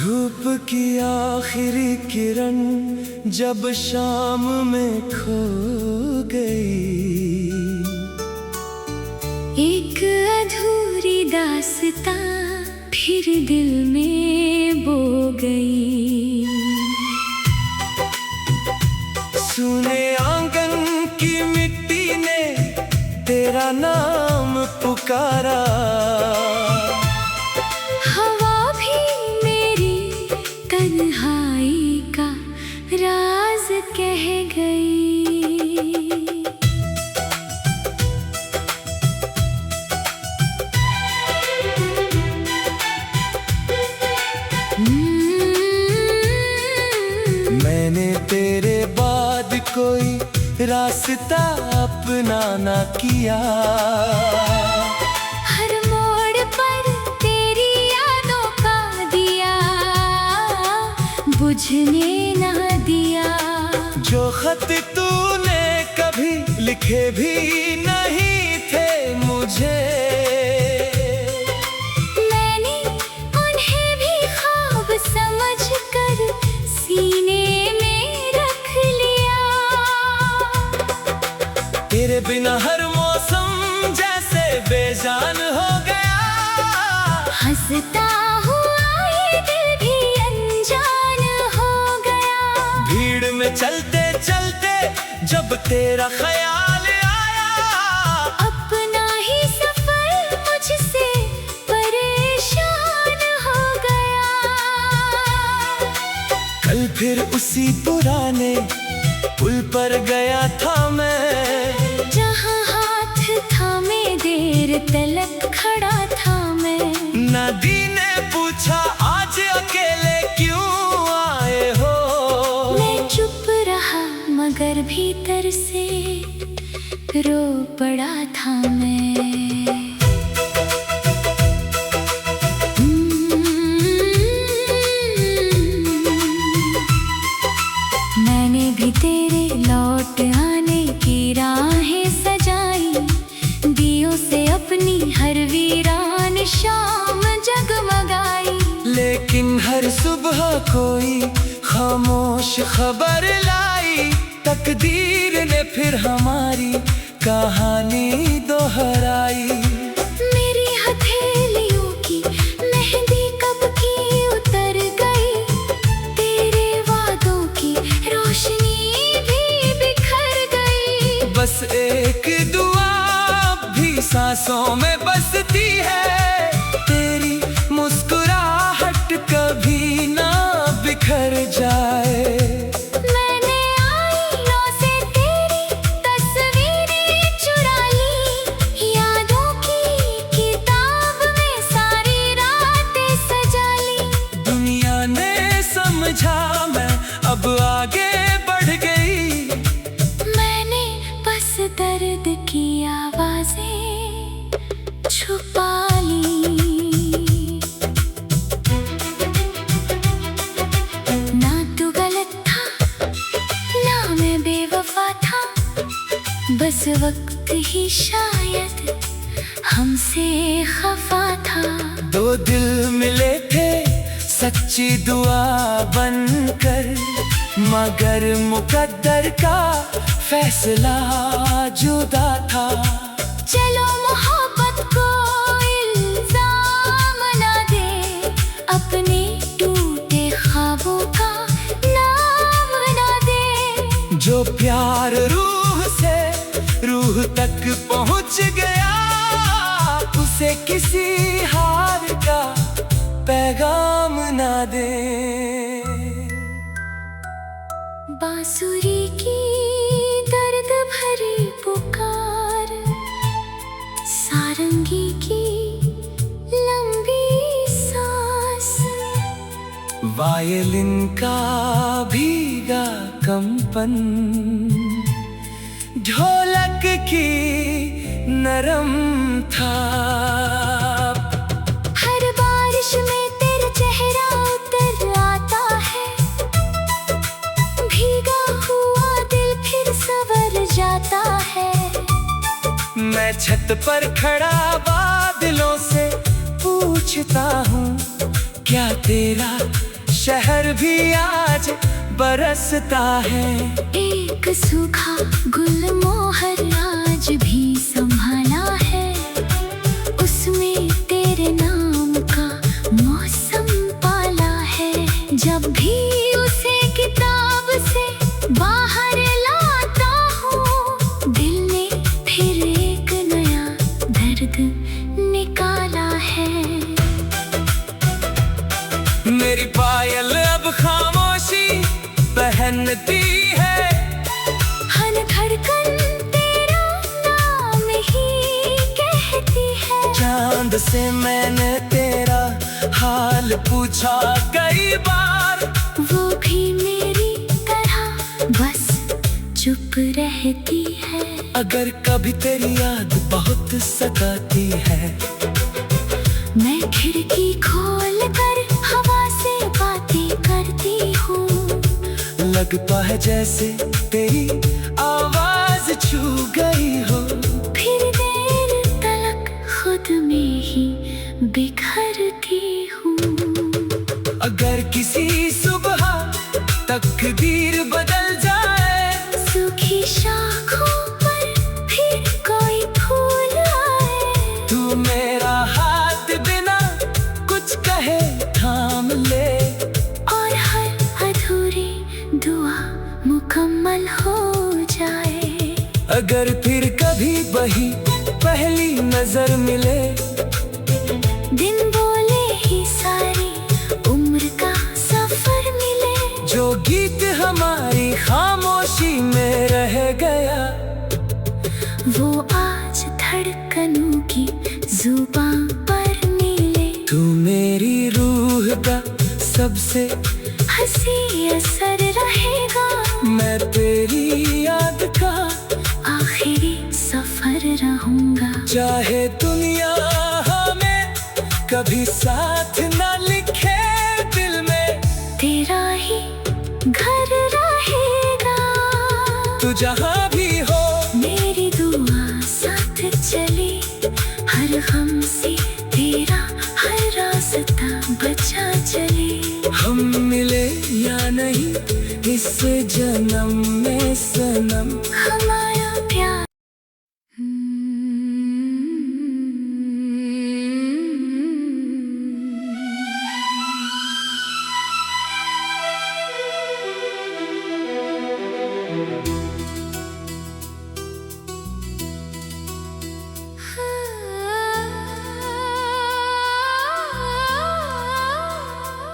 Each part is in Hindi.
धूप की आखिरी किरण जब शाम में खो गई, एक अधूरी दास्तां फिर दिल में बो गई। सुने आंगन की मिट्टी ने तेरा नाम पुकारा, हवा भी मेरी तन्हाई का राज कह गई। मैंने तेरे बाद कोई रास्ता अपना ना किया, हर मोड़ पर तेरी यादों का दिया बुझने ना दिया। जो खत तूने कभी लिखे भी नहीं थे मुझे, मैंने उन्हें भी ख्वाब समझकर सीने में रख लिया। तेरे बिना हर मौसम जैसे बेजान हो गया, हंसता हुआ ये दिल भी अनजान हो गया। भीड़ में चलते चलते जब तेरा ख्याल आया, अपना ही सफर मुझसे परेशान हो गया। कल फिर उसी पुराने पुल पर गया था मैं, जहाँ हाथ थामे देर तलक खड़ा था मैं। नदी ने पूछा आज अकेले क्यों आए हो, मैं चुप रहा मगर भीतर से रो पड़ा था मैं। मैंने भी तेरे लौट आने की राहें सजाई, दियों से अपनी हर वीरान शाम जगमगाई। लेकिन हर सुबह कोई खामोश खबर लाई, तकदीर ने फिर हमारी कहानी दोहराई। मेरी हथेलियों की मेहंदी कब की उतर गई, तेरे वादों की रोशनी भी बिखर गई। बस एक दुआ भी सांसों में बसती है, तेरी मुस्कुराहट कभी ना बिखर जाए। मैंने आईनों से तेरी तस्वीरें चुरा ली, यादों की किताब में सारी रातें सजा ली। दुनिया ने समझा मैं अब आगे बढ़ गई, मैंने बस दर्द की आवाजें छुपा ली। ना तू गलत था ना मैं बेवफा था, बस वक्त ही शायद हमसे खफा था। दो दिल मिले थे सच्ची दुआ बनकर, मगर मुकद्दर का फैसला जुदा था। चलो मोहब्बत को इल्जाम ना दे, अपने टूटे ख्वाबों का नाम ना दे। जो प्यार रूह से रूह तक पहुंच गया, उसे किसी हार का पैगाम ना दे। बांसुरी की दर्द भरी पुकार, सारंगी की लंबी सांस, वायलिन का भीगा कंपन, ढोलक की नरम थाप। हर बारिश में तेरा चेहरा उतर आता है, भीगा हुआ दिल फिर संवर जाता है। मैं छत पर खड़ा बादलों से पूछता हूँ, क्या तेरा शहर भी आज बरसता है। एक सूखा गुलमोहर आज भी संभाला है, उसमें तेरे नाम का मौसम पाला है। जब भी उसे किताब से बाहर लाता हूँ, दिल ने फिर एक नया दर्द निकाला है। मेरी पायल अब खामोशी पहनती है, हर धड़कन तेरा नाम ही कहती है। चांद से मैंने तेरा हाल पूछा कई बार, वो भी मेरी तरह बस चुप रहती है। अगर कभी तेरी याद बहुत सताती है, मैं खिड़की खोल कर हवा से बातें करती हूँ। लगता है जैसे तेरी आवाज छू गई हो। फिर देर तलक खुद में ही बिखरती हूँ। अगर किसी सुबह तकदीर बदल जाए, सूखी शाखों पर फिर कोई फूल आए, तू मेरा हाथ बिना कुछ कहे थाम ले, और हर अधूरी दुआ मुकम्मल हो जाए। अगर फिर कभी वही पहली नजर मिले, दिन बोले ही सारी उम्र का सफर मिले। जो गीत हमारी खामोशी में रह गया, वो आज धड़कनों की जुबान पर मिले। तू मेरी रूह का सबसे हंसी असर रहेगा, मैं तेरी याद का आखिरी सफर रहूंगा। चाहे दुनिया हमें कभी साथ न लिखे, दिल में तेरा ही घर रहेगा। तू जहाँ भी हो, मेरी दुआ साथ चले, हर गम से तेरा हर रास्ता बचा चले। हम मिले या नहीं इस जन्म में सनम, हमारा प्यार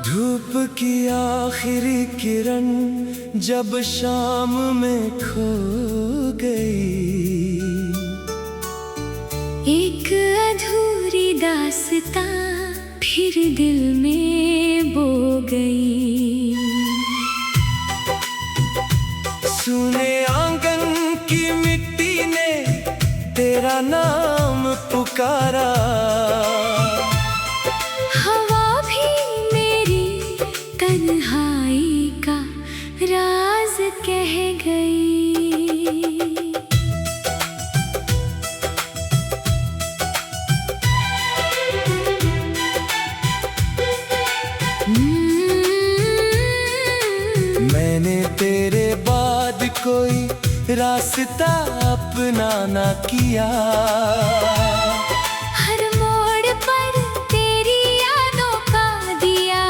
धूप की आखिरी किरण जब शाम में खो गई, एक अधूरी दास्तां फिर दिल में बो गई। सुने आंगन की मिट्टी ने तेरा नाम पुकारा, हवा भी मेरी तन्हाई का राज कह गई। मैंने तेरे बाद कोई रास्ता अपना ना किया, हर मोड़ पर तेरी यादों का दिया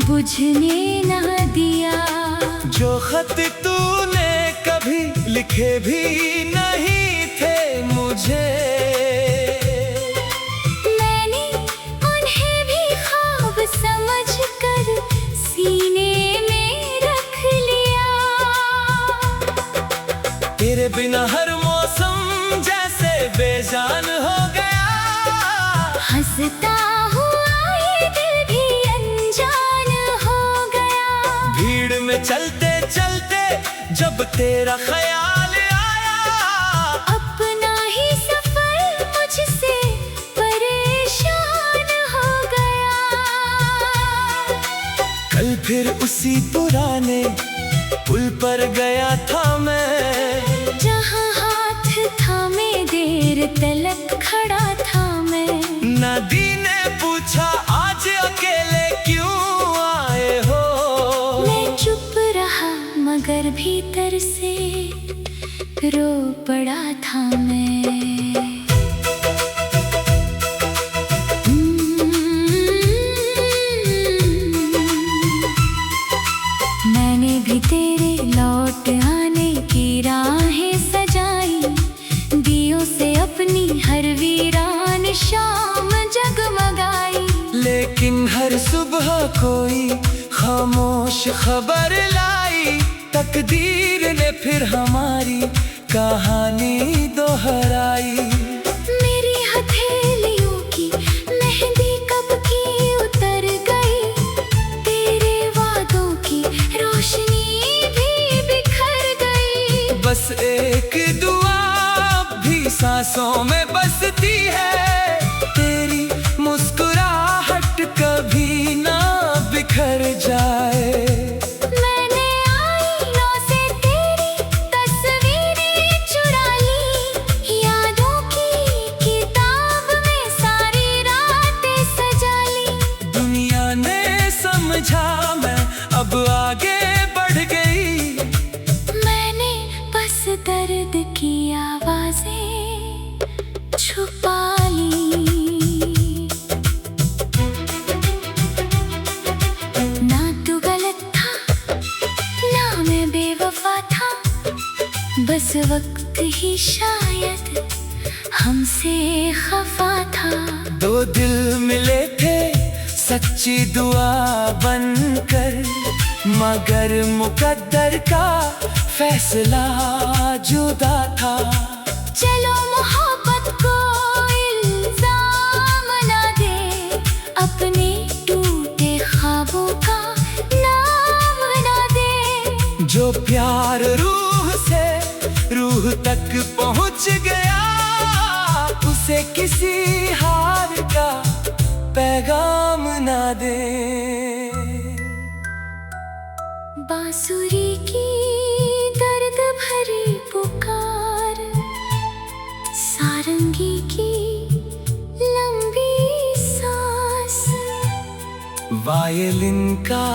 बुझने ना दिया। जो खत तूने कभी लिखे भी नहीं थे मुझे, मैंने उन्हें भी ख्वाब समझ कर सीने में रख लिया। तेरे बिना हर मौसम जैसे बेजान हो गया, हंसता हुआ ये दिल भी अनजान हो गया। भीड़ में चलते चलते जब तेरा ख्याल आया, अपना ही सफर मुझसे परेशान हो गया। कल फिर उसी पुराने पुल पर गया था मैं, जहाँ हाथ थामे देर तलक खड़ा था मैं। नदी ने पूछा आज अकेले क्यों, रो पड़ा था मैं। मैंने भी तेरे लौट आने की राहें सजाई, दियों से अपनी हर वीरान शाम जगमगाई। लेकिन हर सुबह कोई खामोश खबर लाई, तकदीर ने फिर हमारी कहानी दोहराई। मेरी हथेलियों की मेहंदी कब की उतर गई, तेरे वादों की रोशनी भी बिखर गई। बस एक दुआ भी सांसों में बसती है, तेरी मुस्कुराहट कभी ना बिखर जाए। मैंने आईनों से तेरी तस्वीरें चुरा ली, यादों की किताब में सारी रातें सजा ली। दुनिया ने समझा मैं अब आगे बढ़ गई, मैंने बस दर्द की आवाजें छुपा ली। ना तू गलत था, ना मैं बेवफा था, बस वक्त ही शायद हमसे खफा था। दो दिल मिले थे सच्ची दुआ बनकर, मगर मुकद्दर का फैसला जुदा था। चलो मोहब्बत को इल्जाम ना दे, अपने टूटे ख्वाबों का नाम ना दे। जो प्यार रूह से रूह तक पहुंच गया, उसे किसी हार का पैगाम ना दे। बांसुरी की दर्द भरी पुकार, सारंगी की लंबी सांस, वायलिन का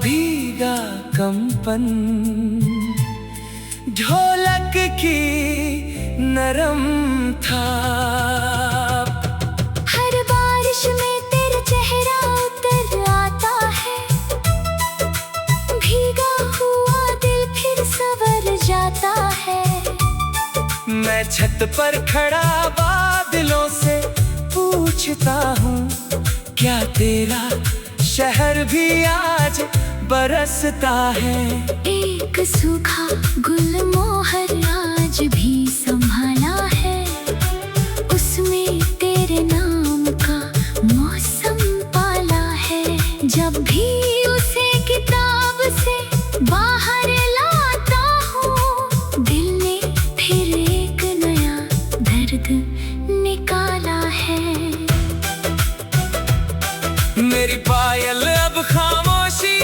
भीगा कंपन, ढोलक की नरम थाप। हर बारिश में तेरा चेहरा उतर आता है, भीगा हुआ दिल फिर संवर जाता है। मैं छत पर खड़ा बादलों से पूछता हूँ, क्या तेरा शहर भी आज बरसता है? एक सूखा गुलमोहर आज भी संभाला है, उसमें तेरे नाम का मौसम पाला है। जब भी उसे किताब से बाहर लाता हूँ, दिल ने फिर एक नया दर्द निकाला है। मेरी पायल अब खामोशी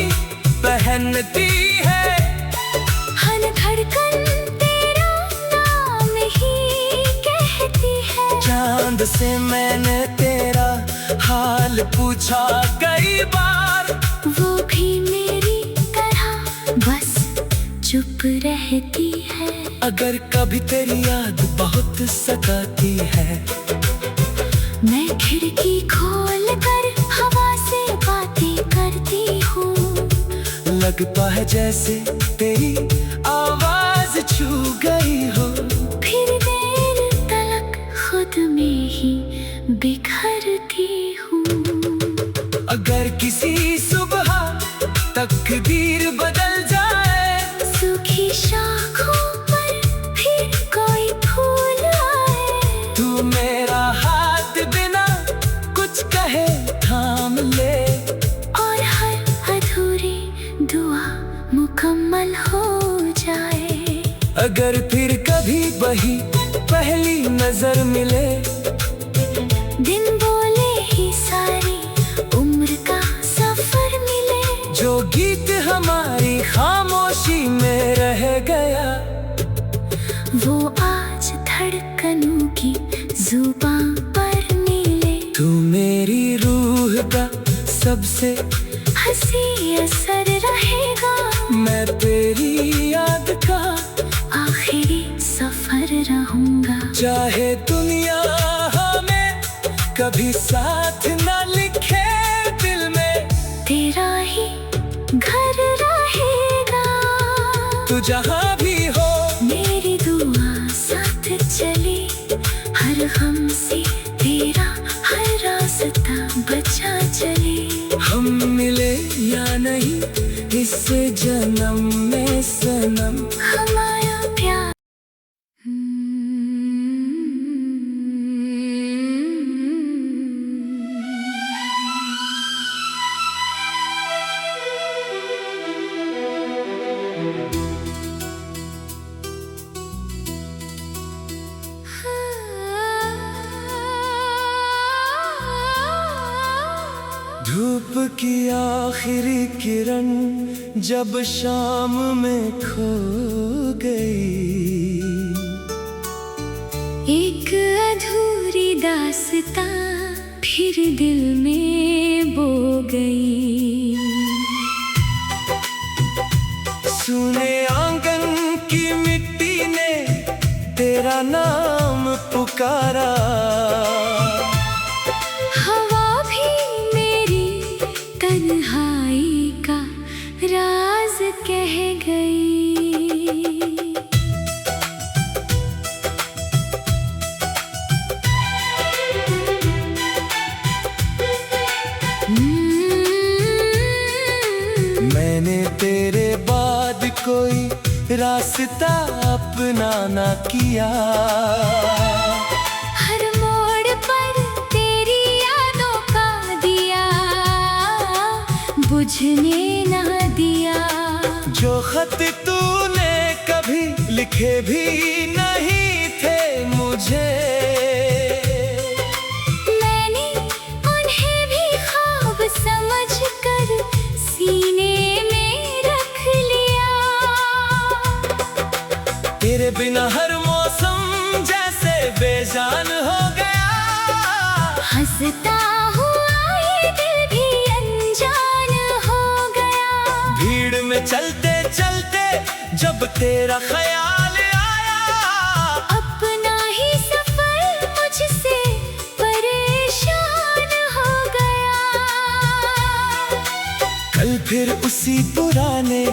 पहनती है, हर धड़कन तेरा नाम ही कहती है। चांद से मैंने तेरा हाल पूछा कई बार, वो भी मेरी तरह बस चुप रहती है। अगर कभी तेरी याद बहुत सताती है, मैं खिड़की खोल कर हवा से बातें करती हूँ। लगता है जैसे तेरी आवाज छू गई हो, फिर देर तलक खुद में ही बिखरती हूँ। अगर किसी सुबह तकदीर बदल जाए, सूखी शाखों पर फिर कोई फूल आए, तू मेरा हाथ बिना कुछ कहे थाम ले, और हर अधूरी दुआ मुकम्मल हो जाए। अगर फिर कभी वही पहली नजर मिले, दिन बोले ही सारी उम्र का सफर मिले। जो गीत हमारी खामोशी में रह गया, वो आज धड़कनों की जुबान पर मिले। तू मेरी रूह का सबसे हंसी असर रहेगा, मैं तेरी याद का आखिरी चाहे दुनिया हमें कभी साथ ना लिखे दिल में, तेरा ही घर रहेगा। तू जहाँ भी हो मेरी दुआ साथ चले, हर गम से तेरा हर रास्ता बचा चले। हम मिले या नहीं इस जन्म में सनम, हमारा प्यार धूप की आखिरी किरण जब शाम में खो गई, एक अधूरी दास्तां फिर दिल में बो गई। सुने आंगन की मिट्टी ने तेरा नाम पुकारा, हवा भी मेरी तन्हाई का राज कह गई। मैंने तेरे बाद कोई रास्ता अपना ना किया, हर मोड़ पर तेरी यादों का दिया बुझने ना दिया। जो खत तूने कभी लिखे भी नहीं थे मुझे, मैंने उन्हें भी ख्वाब समझकर सीने में रख लिया। तेरे बिना हर मौसम जैसे बेजान हो गया, हंसता हुआ ये दिल भी अनजान हो गया। भीड़ में चलते चलते जब तेरा ख्याल आया, अपना ही सफर मुझसे परेशान हो गया। कल फिर उसी पुराने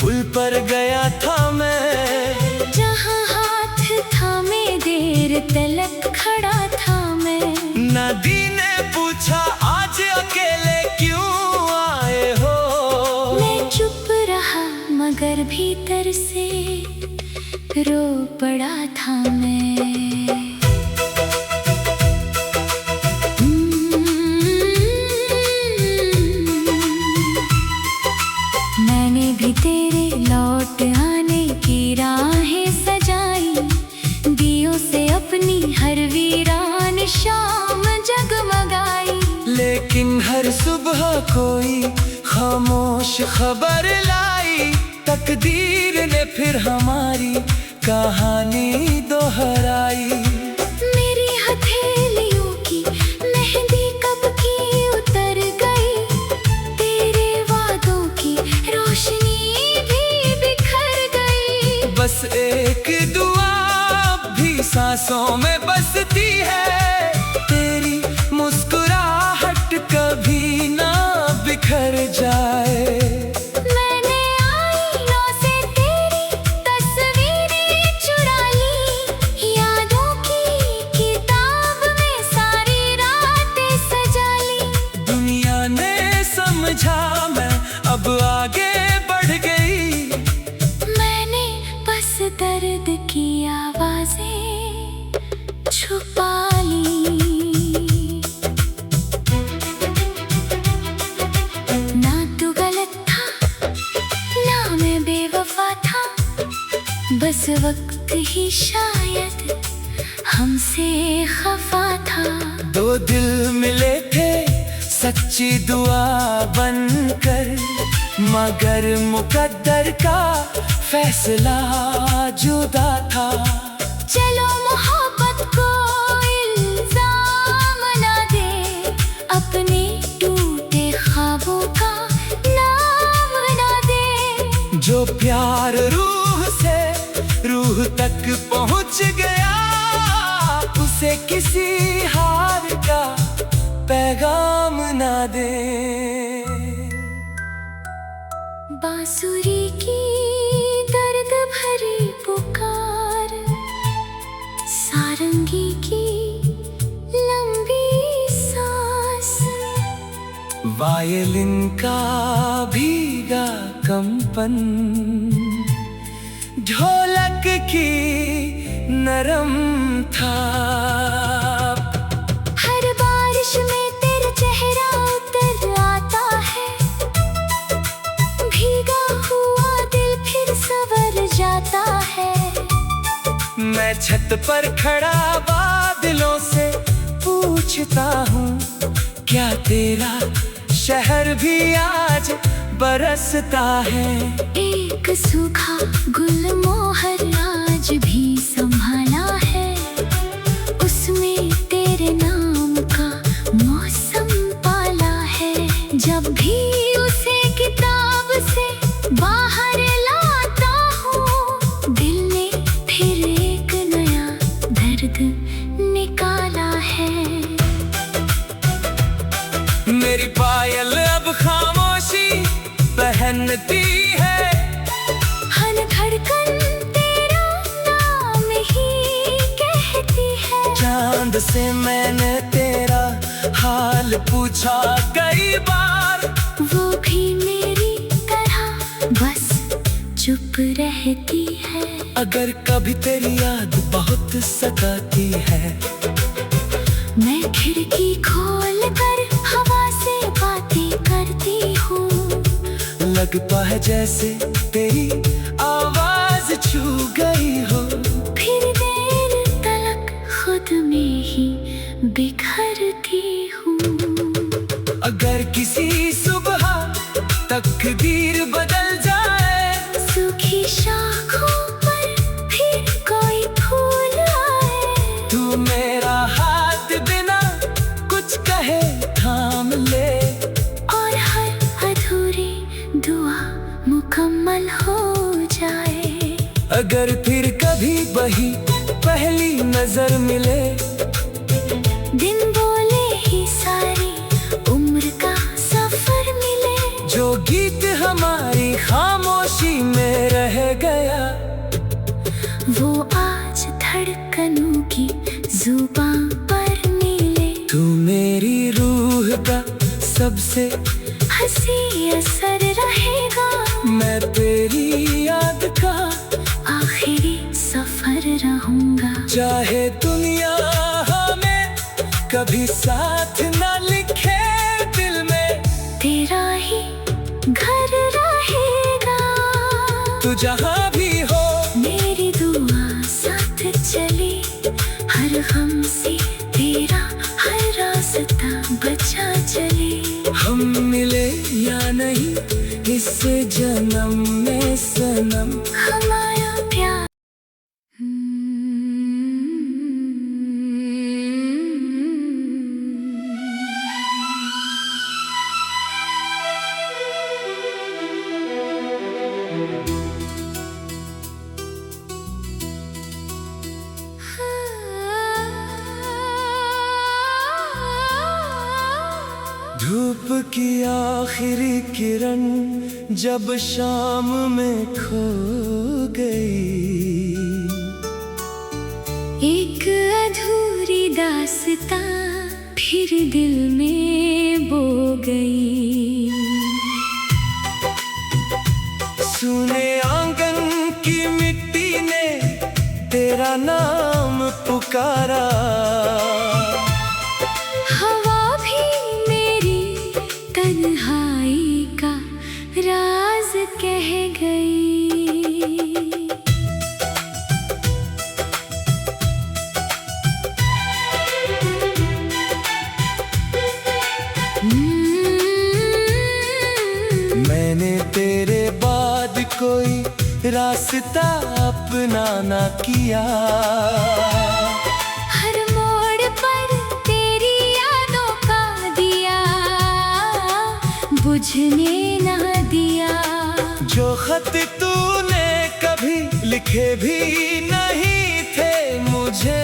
पुल पर गया था मैं, जहाँ हाथ थामे देर तलक खड़ा था मैं। नदी ने पूछा आज अकेले क्यों आए हो, मैं चुप रहा मगर भीतर से रो पड़ा था मैं। मैंने भी तेरे लौट आने की राहें सजाई, दियों से अपनी हर वीरान शाम जगमगाई। लेकिन हर सुबह कोई खामोश खबर लाई, तकदीर ने फिर हमारी कहानी दोहराई। मेरी हथेलियों की मेहंदी कब की उतर गई, तेरे वादों की रोशनी भी बिखर गई। बस एक दुआ भी सांसों में बसती है, तेरी मुस्कुराहट कभी ना बिखर जाए। मैंने आईनों से तेरी तस्वीरें चुरा ली, यादों की किताब में सारी रातें सजा ली। दुनिया ने समझा मैं अब आगे बढ़ गई, मैंने बस दर्द की आवाजें छुपा ली। ना तू गलत था ना मैं बेवफा था, बस वक्त ही शायद हमसे खफा था। दो दिल मिले थे सच्ची दुआ बनकर, मगर मुकद्दर का फैसला जुदा था। चलो मोहब्बत को इल्जाम ना दे, अपने टूटे ख्वाबों का नाम ना दे। जो प्यार रूह से रूह तक पहुंच गया, से किसी हार का पैगाम ना दे। बांसुरी की दर्द भरी पुकार, सारंगी की लंबी सांस, वायलिन का भीगा कंपन, ढोलक की नरम थाप। हर बारिश में तेरा चेहरा उतर आता है, भीगा हुआ दिल फिर संवर जाता है। मैं छत पर खड़ा बादलों से पूछता हूँ, क्या तेरा शहर भी आज बरसता है? एक सूखा गुलमोहर आज भी संभाला है, उसमें तेरे नाम का मौसम पाला है। जब भी उसे किताब से बाहर लाता हूँ, दिल ने फिर एक नया दर्द निकाला है। मेरी पायल अब खामोशी पहनती है, हर धड़कन तेरा नाम ही कहती है। चांद से मैंने तेरा हाल पूछा कई बार, वो भी मेरी तरह बस चुप रहती है। अगर कभी तेरी याद बहुत सताती है, मैं खिड़की खोल कर हवा से बातें करती हूँ। लगता है जैसे तेरी आवाज छू गई हो, फिर देर तलक खुद में ही बिखरती हूँ। अगर किसी सुबह तकदीर बदल जाए, सूखी शाखों पर फिर कोई फूल आए, तू मेरा हाथ बिना कुछ कहे थाम ले, और हर अधूरी दुआ मुकम्मल हो जाए। अगर फिर कभी वही पहली नजर मिले, दिन बोले ही सारी उम्र का सफर मिले, जो गीत हमारी खामोशी में रह गया, वो आज धड़कनों की जुबान पर मिले। तू मेरी रूह का सबसे हंसी असर रहेगा, मैं तेरी याद का आखिरी सफर रहूंगा। चाहे दुनिया हमें कभी साथ न लिखे, दिल में तेरा ही घर रहेगा। तू जहाँ भी हो, मेरी दुआ साथ चले, हर गम से तेरा हर रास्ता बचा चले। हम मिले या नहीं इस जन्म में सनम, हमारा प्यार धूप की आखिरी किरण जब शाम में खो गई, एक अधूरी दास्तां फिर दिल में बो गई। सुने आंगन की मिट्टी ने तेरा नाम पुकारा, हवा भी मेरी तन्हाई का राज कह गई। मैंने तेरे बाद कोई रास्ता अपना ना किया, हर मोड़ पर तेरी यादों का दिया बुझने ना दिया। जो खत तूने कभी लिखे भी नहीं थे मुझे,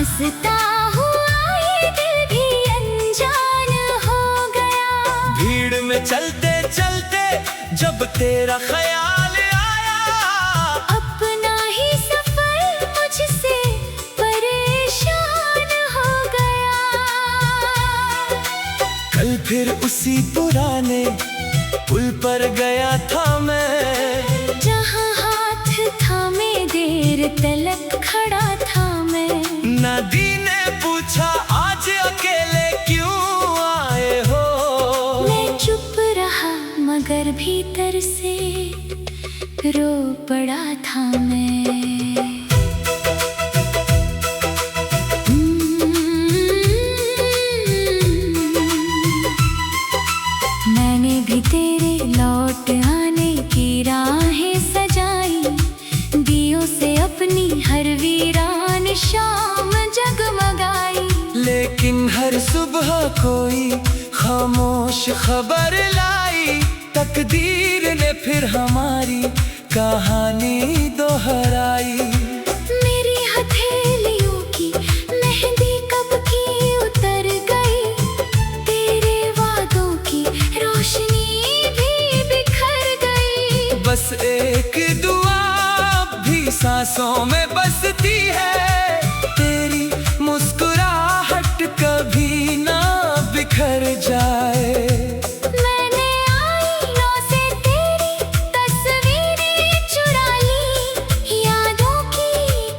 हंसता हुआ ये दिल भी अनजान हो गया। भीड़ में चलते चलते जब तेरा ख्याल आया, अपना ही सफर मुझसे परेशान हो गया। कल फिर उसी पुराने पुल पर गया था मैं, जहाँ हाथ थामे देर तलक खड़ा था मैं। नदी ने पूछा आज अकेले क्यों आए हो। मैं चुप रहा मगर भीतर से रो पड़ा था मैं। मैंने भी तेरे लौट आने की राहें सजाई, दियों से अपनी हर वीरान शाम जगमगाई। लेकिन हर सुबह कोई खामोश खबर लाई, तकदीर ने फिर हमारी कहानी दोहराई। मेरी हथेलियों की मेहंदी कब की उतर गई, तेरे वादों की रोशनी भी बिखर गई। बस एक दुआ भी सांसों में बसती है, तेरी मुस्कुराहट कभी ना बिखर जाए। मैंने आईनों से तेरी तस्वीरें चुरा ली, यादों की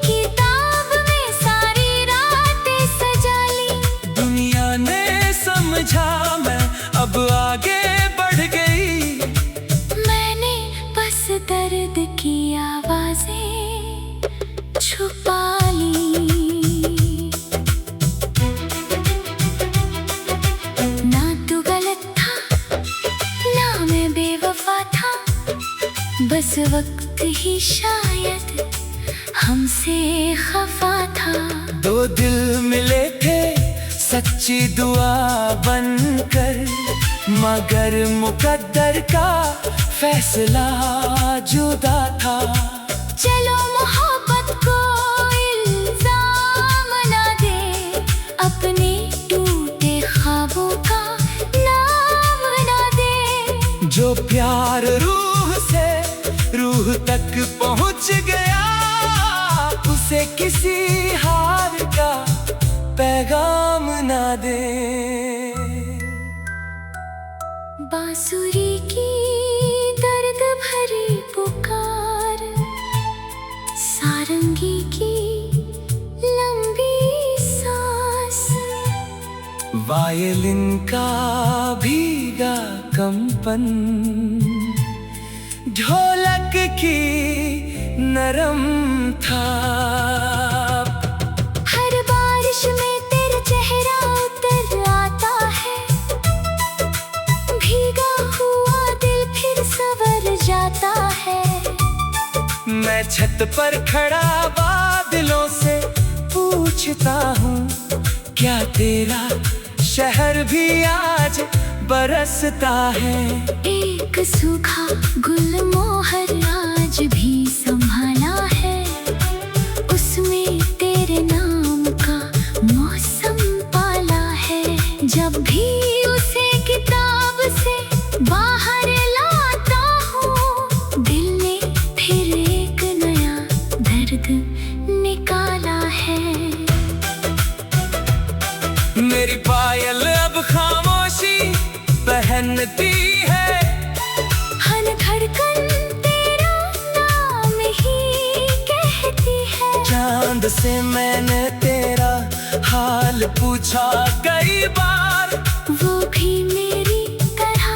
किताब में सारी रातें सजा ली। दुनिया ने समझा मैं अब आगे बढ़ गई, मैंने बस दर्द की आवाजें छुपा ली। ना तू गलत था ना मैं बेवफा था, बस वक्त ही शायद हमसे खफा था। दो दिल मिले थे सच्ची दुआ बनकर, मगर मुकद्दर का फैसला जुदा था। चलो मोहब्बत को इल्जाम ना दे, अपने टूटे ख्वाबों का नाम ना दे। जो प्यार रूह से रूह तक पहुंच गया, उसे किसी हार का पैगाम ना दे। बांसुरी की दर्द भरी पुकार, सारंगी की लंबी सांस, वायलिन का भीगा कंपन, ढोलक की नरम थाप। हर बारिश में तेरा चेहरा उतर आता है, भीगा हुआ दिल फिर संवर जाता है। मैं छत पर खड़ा बादलों से पूछता हूँ, क्या तेरा शहर भी आज बरसता है। एक सूखा गुलमोहर आज भी संभाला है, उसमें तेरे नाम का मौसम पाला है। जब भी उसे किताब से बाहर लाता हूँ, दिल ने फिर एक नया दर्द निकाला है। मेरी पायल अब खामोशी पहनती है, हर धड़कन तेरा नाम ही कहती है। चांद से मैंने तेरा हाल पूछा कई बार, वो भी मेरी तरह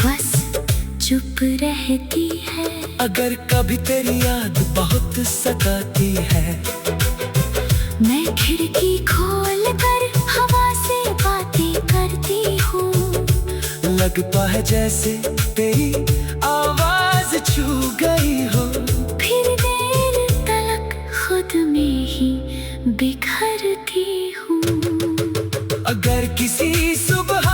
बस चुप रहती है। अगर कभी तेरी याद बहुत सताती है, मैं खिड़की खोल कर हवा से बातें करती हूँ। लगता है जैसे तेरी आवाज छू गई हो, फिर देर तलक खुद में ही बिखरती हूँ। अगर किसी सुबह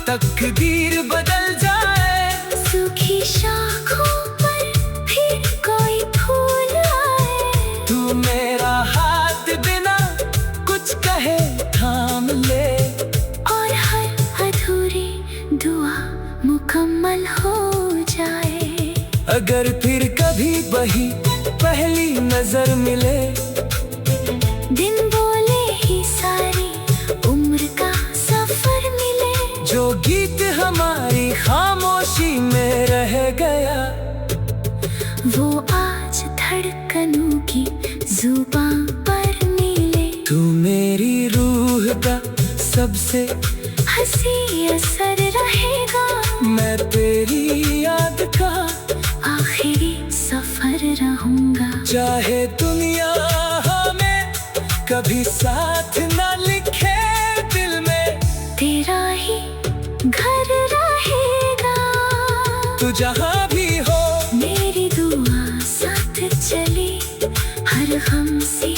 तकदीर बदल जाए, सूखी शाखों पर फिर कोई फूल आए, तू मेरा हाथ बिना वही पहली नजर मिले। दिन बोले ही सारी उम्र का सफर मिले। जो गीत हमारी खामोशी में रह गया, वो आज धड़कनों की जुबान पर मिले। तू मेरी रूह का सबसे हंसी असर रहेगा। मैं तेरी याद का आखिरी सफर रहूंगा। चाहे दुनिया हमें कभी साथ ना लिखे, दिल में तेरा ही घर रहेगा। तू जहाँ भी हो मेरी दुआ साथ चली, हर गम से